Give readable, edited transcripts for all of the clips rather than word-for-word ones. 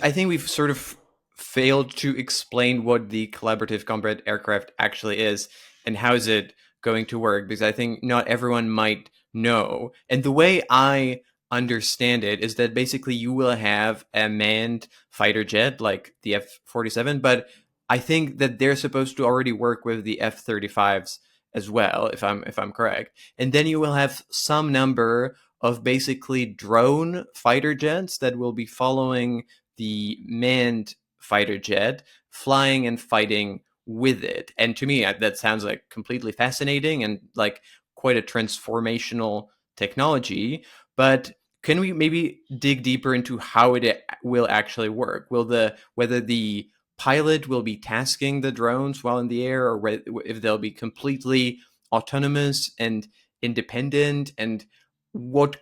I think we've sort of failed to explain what the collaborative combat aircraft actually is and how is it going to work, because I think not everyone might know. And the way I understand it is that basically you will have a manned fighter jet like the F-47, but I think that they're supposed to already work with the F-35s as well, if I'm correct. And then you will have some number of basically drone fighter jets that will be following the manned fighter jet, flying and fighting with it. And to me, that sounds like completely fascinating and like quite a transformational technology. But can we maybe dig deeper into how it will actually work? Whether the pilot will be tasking the drones while in the air, or if they'll be completely autonomous and independent, and what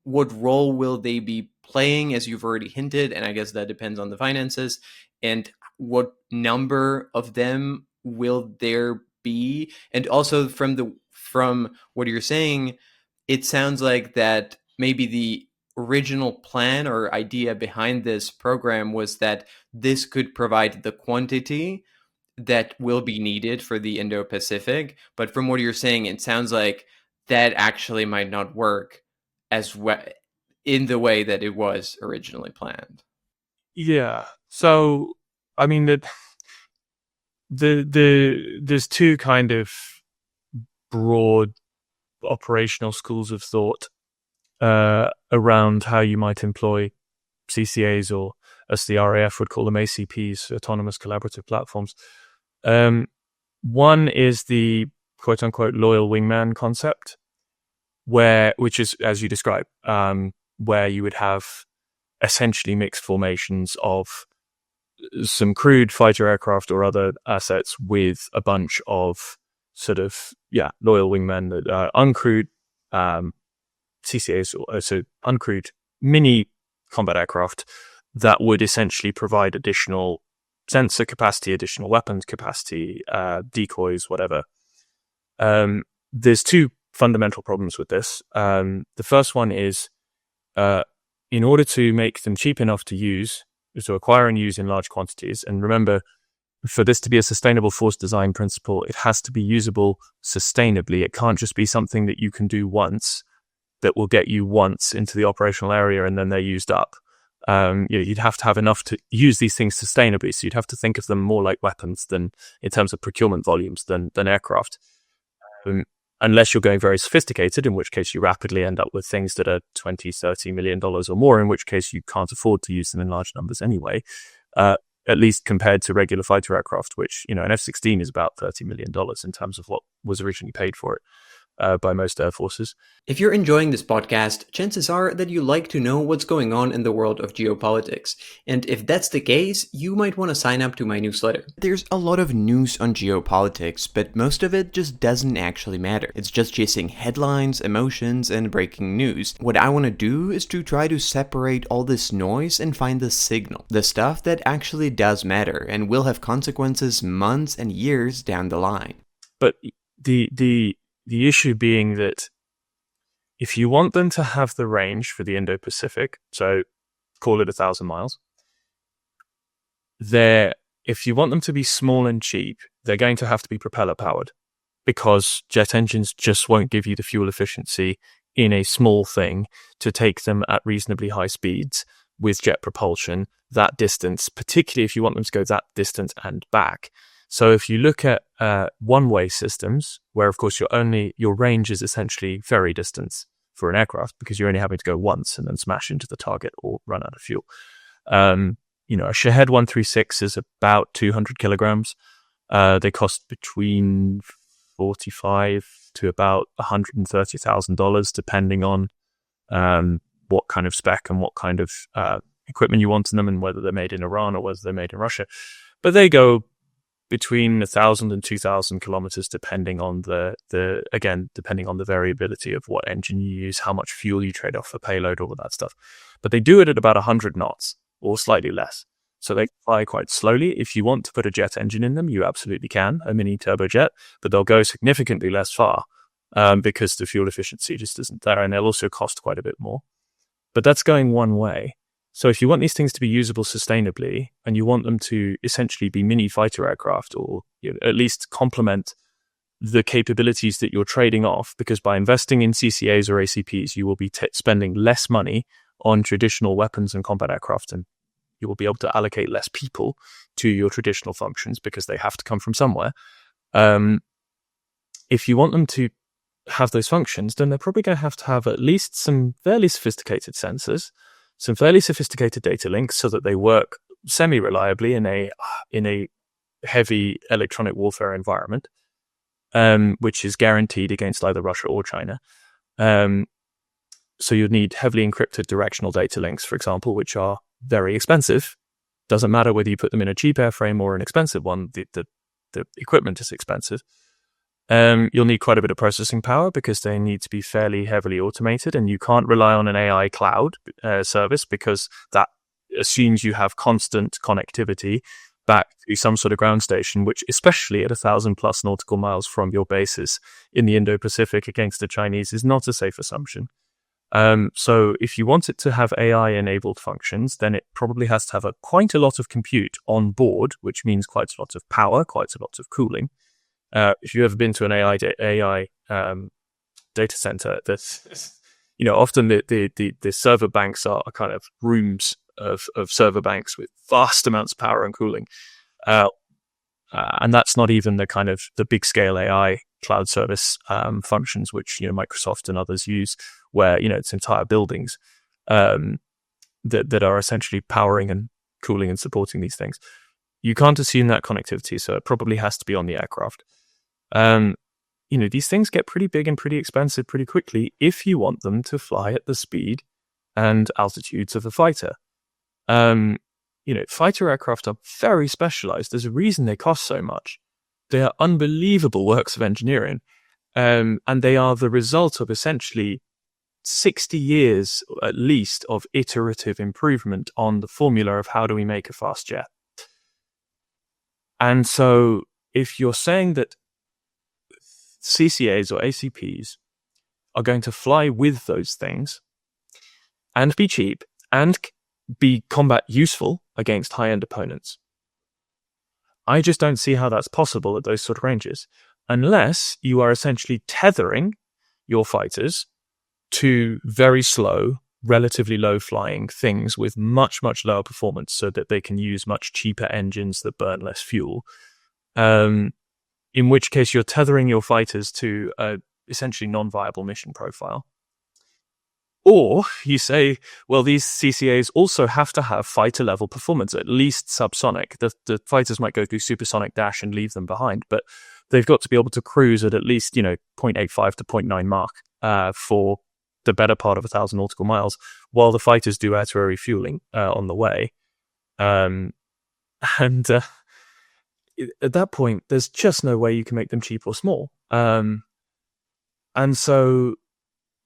role will they be playing, as you've already hinted, and I guess that depends on the finances, and what number of them will there be? And also from what you're saying, it sounds like that maybe the original plan or idea behind this program was that this could provide the quantity that will be needed for the Indo-Pacific. But from what you're saying, it sounds like that actually might not work as well in the way that it was originally planned. Yeah. So, I mean, there's two kind of broad operational schools of thought around how you might employ CCAs, or as the RAF would call them, ACPs, autonomous collaborative platforms. One is the quote unquote loyal wingman concept, which is, as you describe, where you would have essentially mixed formations of some crewed fighter aircraft or other assets with a bunch of sort of, loyal wingmen that are uncrewed CCAs, so uncrewed mini combat aircraft that would essentially provide additional sensor capacity, additional weapons capacity, decoys, whatever. There's two fundamental problems with this. The first one is, in order to make them cheap enough to use, to acquire and use in large quantities, and remember, for this to be a sustainable force design principle, it has to be usable sustainably. It can't just be something that you can do once, that will get you once into the operational area and then they're used up. You'd have to have enough to use these things sustainably. So you'd have to think of them more like weapons than in terms of procurement volumes than aircraft. Unless you're going very sophisticated, in which case you rapidly end up with things that are $20-30 million or more, in which case you can't afford to use them in large numbers anyway, at least compared to regular fighter aircraft, which, an F-16 is about $30 million in terms of what was originally paid for it by most air forces. If you're enjoying this podcast, chances are that you like to know what's going on in the world of geopolitics. And if that's the case, you might want to sign up to my newsletter. There's a lot of news on geopolitics, but most of it just doesn't actually matter. It's just chasing headlines, emotions, and breaking news. What I want to do is to try to separate all this noise and find the signal, the stuff that actually does matter and will have consequences months and years down the line. But the issue being that if you want them to have the range for the Indo-Pacific, so call it 1,000 miles, if you want them to be small and cheap, they're going to have to be propeller powered, because jet engines just won't give you the fuel efficiency in a small thing to take them at reasonably high speeds with jet propulsion that distance, particularly if you want them to go that distance and back. So if you look at one-way systems, where of course your range is essentially ferry distance for an aircraft, because you're only having to go once and then smash into the target or run out of fuel. A Shahed 136 is about 200 kilograms. They cost between $45,000 to about $130,000, depending on what kind of spec and what kind of equipment you want in them, and whether they're made in Iran or whether they're made in Russia. But they go between 1,000 and 2,000 kilometers, depending on depending on the variability of what engine you use, how much fuel you trade off for payload, all of that stuff. But they do it at about 100 knots or slightly less. So they fly quite slowly. If you want to put a jet engine in them, you absolutely can, a mini turbojet, but they'll go significantly less far because the fuel efficiency just isn't there, and they'll also cost quite a bit more. But that's going one way. So if you want these things to be usable sustainably, and you want them to essentially be mini fighter aircraft, or at least complement the capabilities that you're trading off, because by investing in CCAs or ACPs, you will be spending less money on traditional weapons and combat aircraft, and you will be able to allocate less people to your traditional functions because they have to come from somewhere. If you want them to have those functions, then they're probably going to have at least some fairly sophisticated sensors, some fairly sophisticated data links, so that they work semi-reliably in a heavy electronic warfare environment, which is guaranteed against either Russia or China. So you'd need heavily encrypted directional data links, for example, which are very expensive. Doesn't matter whether you put them in a cheap airframe or an expensive one, the equipment is expensive. You'll need quite a bit of processing power because they need to be fairly heavily automated, and you can't rely on an AI cloud service because that assumes you have constant connectivity back to some sort of ground station, which, especially at 1,000+ nautical miles from your bases in the Indo-Pacific against the Chinese, is not a safe assumption. So if you want it to have AI-enabled functions, then it probably has to have quite a lot of compute on board, which means quite a lot of power, quite a lot of cooling. If you've ever been to an AI data center, that's, often the server banks are kind of rooms of server banks with vast amounts of power and cooling. And that's not even the kind of the big scale AI cloud service functions, which Microsoft and others use, where it's entire buildings that are essentially powering and cooling and supporting these things. You can't assume that connectivity, so it probably has to be on the aircraft. These things get pretty big and pretty expensive pretty quickly if you want them to fly at the speed and altitudes of a fighter. Fighter aircraft are very specialized. There's a reason they cost so much. They are unbelievable works of engineering, and they are the result of essentially 60 years at least of iterative improvement on the formula of how do we make a fast jet. And so if you're saying that CCAs or ACPs are going to fly with those things and be cheap and be combat useful against high-end opponents, I just don't see how that's possible at those sort of ranges, unless you are essentially tethering your fighters to very slow, relatively low-flying things with much, much lower performance so that they can use much cheaper engines that burn less fuel. In which case you're tethering your fighters to a essentially non-viable mission profile. Or you say, well, these CCAs also have to have fighter-level performance, at least subsonic. The fighters might go through supersonic dash and leave them behind, but they've got to be able to cruise at least 0.85 to 0.9 Mach for the better part of 1,000 nautical miles, while the fighters do air-to-air refueling on the way. At that point, there's just no way you can make them cheap or small. And so,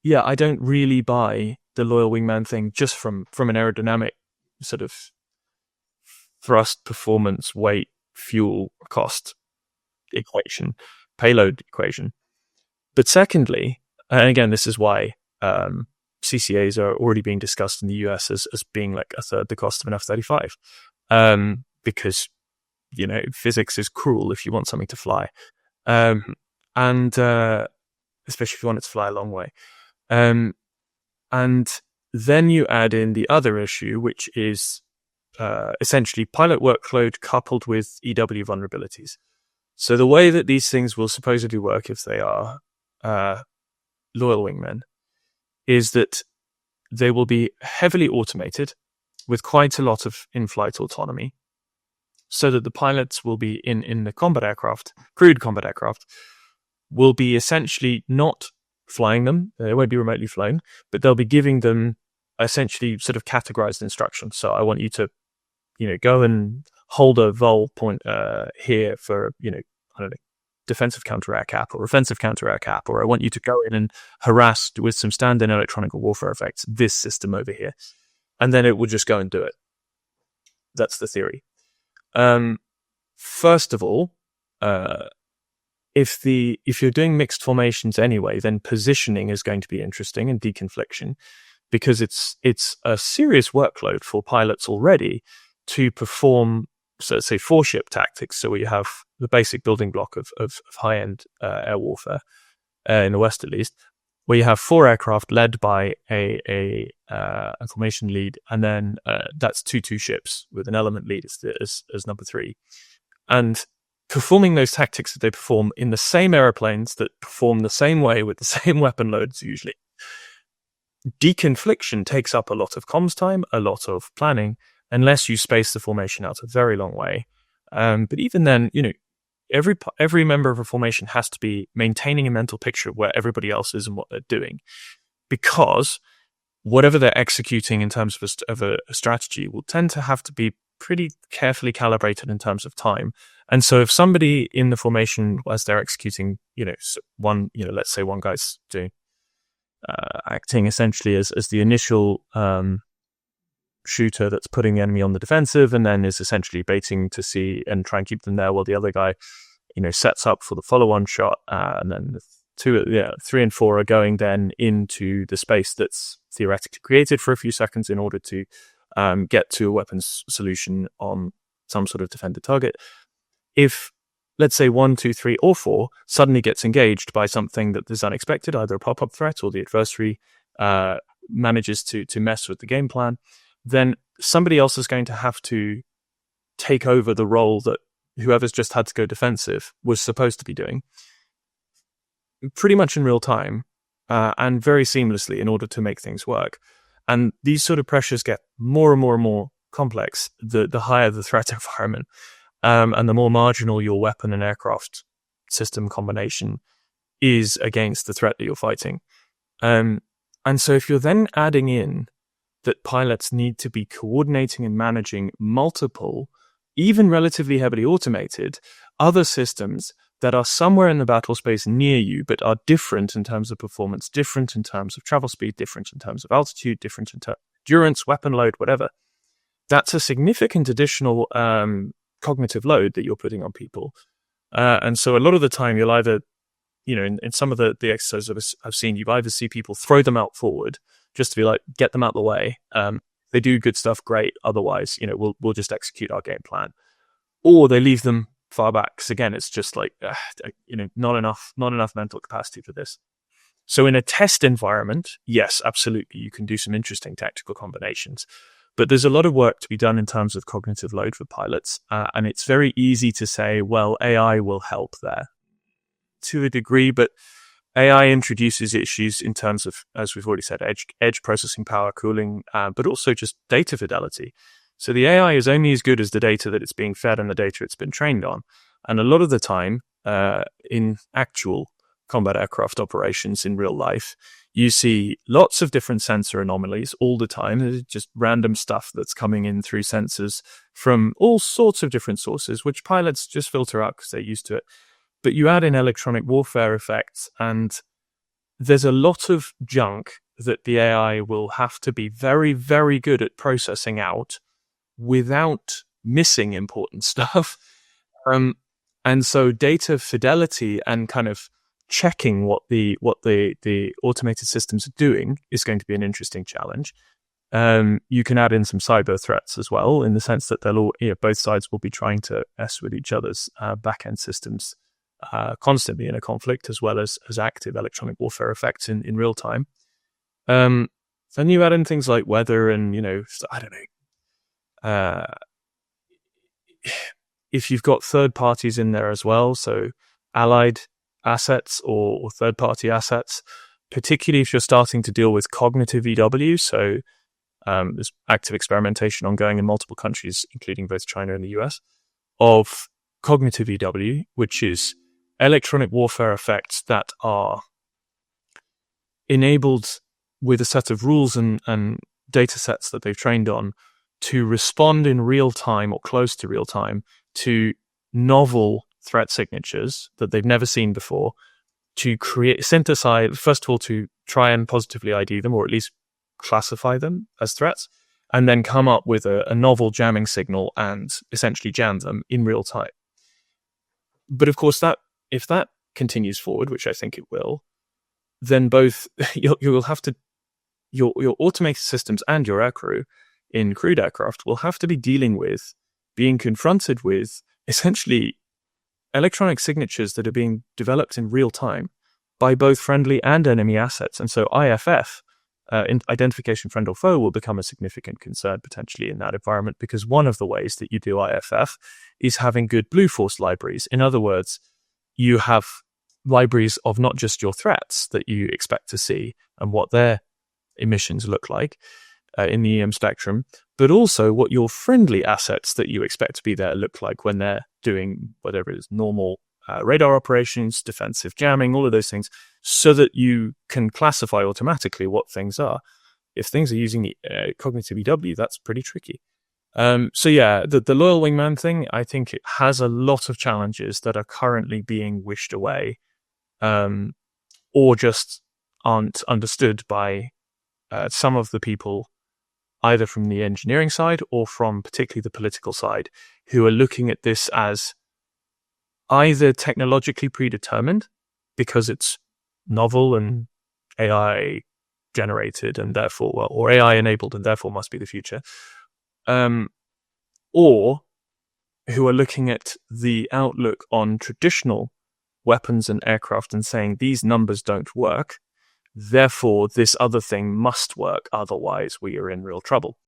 yeah, I don't really buy the loyal wingman thing just from an aerodynamic sort of thrust, performance, weight, fuel, cost equation, payload equation. But secondly, and again, this is why CCAs are already being discussed in the US as being like a third the cost of an F-35, because physics is cruel if you want something to fly, and especially if you want it to fly a long way. And then you add in the other issue, which is essentially pilot workload coupled with EW vulnerabilities. So the way that these things will supposedly work if they are loyal wingmen is that they will be heavily automated with quite a lot of in-flight autonomy, so that the pilots will be in the combat aircraft, crewed combat aircraft, will be essentially not flying them. They won't be remotely flown, but they'll be giving them essentially sort of categorized instructions. So I want you to, go and hold a vol point here for, I don't know, defensive counter-air cap or offensive counter-air cap, or I want you to go in and harass with some stand-in electronic warfare effects this system over here. And then it will just go and do it. That's the theory. First of all, if you're doing mixed formations anyway, then positioning is going to be interesting and deconfliction, because it's a serious workload for pilots already to perform, so let's say, four-ship tactics. So we have the basic building block of high-end air warfare, in the West at least, where you have four aircraft led by a formation lead, and then that's two ships with an element lead as number three. And performing those tactics that they perform in the same aeroplanes that perform the same way with the same weapon loads usually, deconfliction takes up a lot of comms time, a lot of planning, unless you space the formation out a very long way. But even then, every member of a formation has to be maintaining a mental picture of where everybody else is and what they're doing, because whatever they're executing in terms of a strategy will tend to have to be pretty carefully calibrated in terms of time. And so if somebody in the formation, as they're executing, let's say one guy's doing acting essentially as the initial shooter that's putting the enemy on the defensive, and then is essentially baiting to see and try and keep them there while the other guy, sets up for the follow-on shot, and then three and four are going then into the space that's theoretically created for a few seconds in order to get to a weapons solution on some sort of defended target. If, let's say, 1, 2, 3, or 4 suddenly gets engaged by something that is unexpected, either a pop-up threat or the adversary manages to mess with the game plan, then somebody else is going to have to take over the role that whoever's just had to go defensive was supposed to be doing, pretty much in real time, and very seamlessly in order to make things work. And these sort of pressures get more and more and more complex the higher the threat environment, and the more marginal your weapon and aircraft system combination is against the threat that you're fighting. And so if you're then adding in that pilots need to be coordinating and managing multiple, even relatively heavily automated, other systems that are somewhere in the battle space near you, but are different in terms of performance, different in terms of travel speed, different in terms of altitude, different in terms of endurance, weapon load, whatever, that's a significant additional cognitive load that you're putting on people. And so a lot of the time you'll either, in some of the exercises I've seen, you either see people throw them out forward just to be like, get them out of the way. They do good stuff, great. Otherwise, we'll just execute our game plan. Or they leave them far back, because again, it's just like, not enough mental capacity for this. So in a test environment, yes, absolutely, you can do some interesting tactical combinations. But there's a lot of work to be done in terms of cognitive load for pilots. And it's very easy to say, well, AI will help there to a degree, but AI introduces issues in terms of, as we've already said, edge processing power, cooling, but also just data fidelity. So the AI is only as good as the data that it's being fed and the data it's been trained on. And a lot of the time, in actual combat aircraft operations in real life, you see lots of different sensor anomalies all the time. There's just random stuff that's coming in through sensors from all sorts of different sources, which pilots just filter out because they're used to it. But you add in electronic warfare effects, and there's a lot of junk that the AI will have to be very, very good at processing out without missing important stuff. And so data fidelity and kind of checking what the automated systems are doing is going to be an interesting challenge. You can add in some cyber threats as well, in the sense that they'll all, both sides will be trying to mess with each other's back-end systems constantly in a conflict, as well as active electronic warfare effects in real time. Then you add in things like weather and, I don't know, if you've got third parties in there as well, so allied assets or third-party assets, particularly if you're starting to deal with cognitive EW. So there's active experimentation ongoing in multiple countries, including both China and the US, of cognitive EW, which is electronic warfare effects that are enabled with a set of rules and data sets that they've trained on to respond in real time or close to real time to novel threat signatures that they've never seen before, to synthesize, first of all, to try and positively ID them, or at least classify them as threats, and then come up with a novel jamming signal and essentially jam them in real time. But of course, if that continues forward, which I think it will, then both you'll have to your automated systems and your aircrew in crewed aircraft will have to be dealing with being confronted with essentially electronic signatures that are being developed in real time by both friendly and enemy assets. And so IFF, identification friend or foe, will become a significant concern potentially in that environment, because one of the ways that you do IFF is having good Blue Force libraries. In other words, you have libraries of not just your threats that you expect to see and what their emissions look like in the EM spectrum, but also what your friendly assets that you expect to be there look like when they're doing whatever it is, normal radar operations, defensive jamming, all of those things, so that you can classify automatically what things are. If things are using the cognitive EW, that's pretty tricky. So yeah, the loyal wingman thing, I think it has a lot of challenges that are currently being wished away, or just aren't understood by some of the people, either from the engineering side or from particularly the political side, who are looking at this as either technologically predetermined because it's novel and AI generated and therefore, well, or AI enabled and therefore must be the future, or who are looking at the outlook on traditional weapons and aircraft and saying these numbers don't work, therefore this other thing must work, otherwise we are in real trouble.